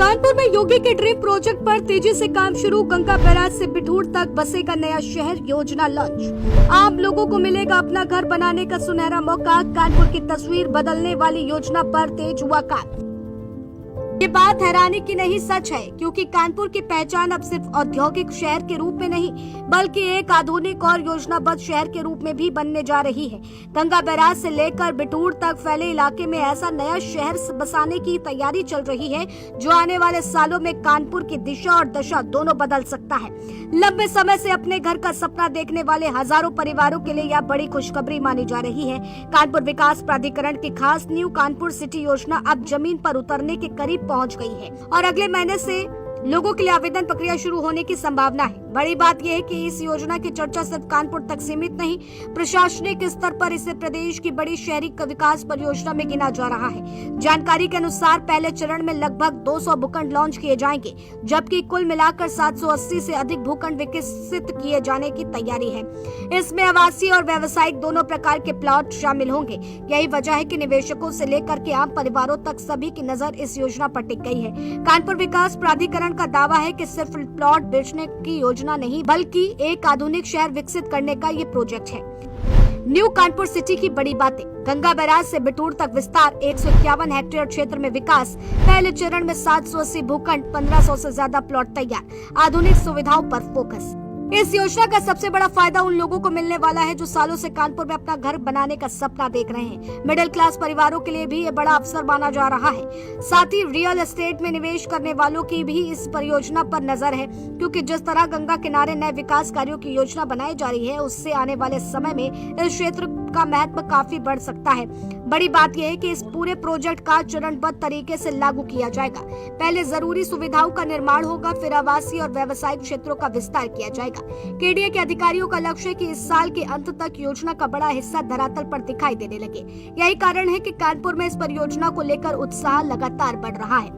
कानपुर में योगी के dream project पर तेजी से काम शुरू। गंगा बैराज से बिठूर तक बसेगा नया शहर, योजना लॉन्च। आम लोगों को मिलेगा अपना घर बनाने का सुनहरा मौका। कानपुर की तस्वीर बदलने वाली योजना पर तेज हुआ काम। ये बात हैरानी की नहीं, सच है, क्योंकि कानपुर की पहचान अब सिर्फ औद्योगिक शहर के रूप में नहीं बल्कि एक आधुनिक और योजनाबद्ध शहर के रूप में भी बनने जा रही है। गंगा बैराज से लेकर बिठूर तक फैले इलाके में ऐसा नया शहर बसाने की तैयारी चल रही है जो आने वाले सालों में कानपुर की दिशा और दशा दोनों बदल सकता है। लंबे समय से अपने घर का सपना देखने वाले हजारों परिवारों के लिए यह बड़ी खुशखबरी मानी जा रही है। कानपुर विकास प्राधिकरण की खास न्यू कानपुर सिटी योजना अब जमीन पर उतरने के करीब पहुंच गई है और अगले महीने से लोगों के लिए आवेदन प्रक्रिया शुरू होने की संभावना है। बड़ी बात यह है कि इस योजना की चर्चा सिर्फ कानपुर तक सीमित नहीं, प्रशासनिक स्तर पर इसे प्रदेश की बड़ी शहरी विकास परियोजना में गिना जा रहा है। जानकारी के अनुसार पहले चरण में लगभग 200 भूखंड लॉन्च किए जाएंगे, जबकि कुल मिलाकर 780 से अधिक भूखंड विकसित किए जाने की तैयारी है। इसमें आवासीय और व्यावसायिक दोनों प्रकार के प्लॉट शामिल होंगे। यही वजह है कि निवेशकों से लेकर के आम परिवारों तक सभी की नजर इस योजना पर टिक गई है। कानपुर विकास प्राधिकरण का दावा है कि सिर्फ प्लॉट बेचने की योजना नहीं बल्कि एक आधुनिक शहर विकसित करने का ये प्रोजेक्ट है। न्यू कानपुर सिटी की बड़ी बातें। गंगा बैराज से बिठूर तक विस्तार, 151 हेक्टेयर क्षेत्र में विकास, पहले चरण में 780 भूखंड, 1500 से ज्यादा प्लॉट तैयार, आधुनिक सुविधाओं पर फोकस। इस योजना का सबसे बड़ा फायदा उन लोगों को मिलने वाला है जो सालों से कानपुर में अपना घर बनाने का सपना देख रहे हैं। मिडिल क्लास परिवारों के लिए भी ये बड़ा अवसर माना जा रहा है। साथ ही रियल एस्टेट में निवेश करने वालों की भी इस परियोजना पर नजर है, क्योंकि जिस तरह गंगा किनारे नए विकास कार्यों की योजना बनाई जा रही है उससे आने वाले समय में इस क्षेत्र का महत्व काफी बढ़ सकता है। बड़ी बात यह है कि इस पूरे प्रोजेक्ट का चरणबद्ध तरीके से लागू किया जाएगा। पहले जरूरी सुविधाओं का निर्माण होगा, फिर आवासीय और व्यावसायिक क्षेत्रों का विस्तार किया जाएगा। केडीए के अधिकारियों का लक्ष्य है कि इस साल के अंत तक योजना का बड़ा हिस्सा धरातल पर दिखाई देने लगे। यही कारण है कि कानपुर में इस परियोजना को लेकर उत्साह लगातार बढ़ रहा है।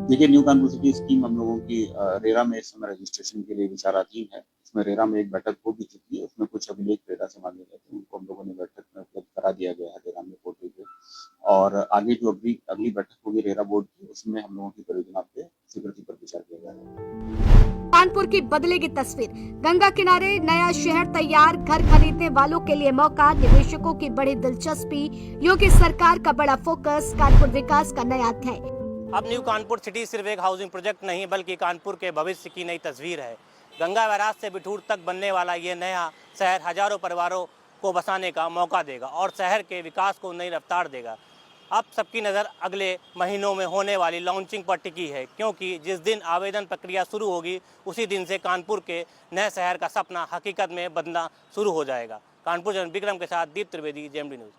देखिए, न्यू कानपुर सिटी स्कीम हम लोगों की रेरा में इस समय रजिस्ट्रेशन के लिए विचाराधीन है। इसमें रेरा में एक बैठक हो भी चुकी है। उसमें कुछ अभिलेख रेरा से मांगे गए थे, उनको हम लोगों ने बैठक में उपलब्ध करा दिया गया है रेरा में पोर्टल पे। और आगे जो अगली बैठक होगी रेरा बोर्ड की, उसमें हम लोगों की परियोजना पे स्वीकृति पर विचार किया जाएगा। कानपुर की बदलेगी तस्वीर। गंगा किनारे नया शहर तैयार, घर खरीदने वालों के लिए मौका, निवेशकों की बड़ी दिलचस्पी, योगी सरकार का बड़ा फोकस, कानपुर विकास का नया अध्याय। अब न्यू कानपुर सिटी सिर्फ एक हाउसिंग प्रोजेक्ट नहीं बल्कि कानपुर के भविष्य की नई तस्वीर है। गंगा बैराज से बिठूर तक बनने वाला ये नया शहर हजारों परिवारों को बसाने का मौका देगा और शहर के विकास को नई रफ्तार देगा। अब सबकी नज़र अगले महीनों में होने वाली लॉन्चिंग पर टिकी है, क्योंकि जिस दिन आवेदन प्रक्रिया शुरू होगी उसी दिन से कानपुर के नए शहर का सपना हकीकत में बनना शुरू हो जाएगा। कानपुर से विक्रम के साथ दीप त्रिवेदी, जेएमडी न्यूज़।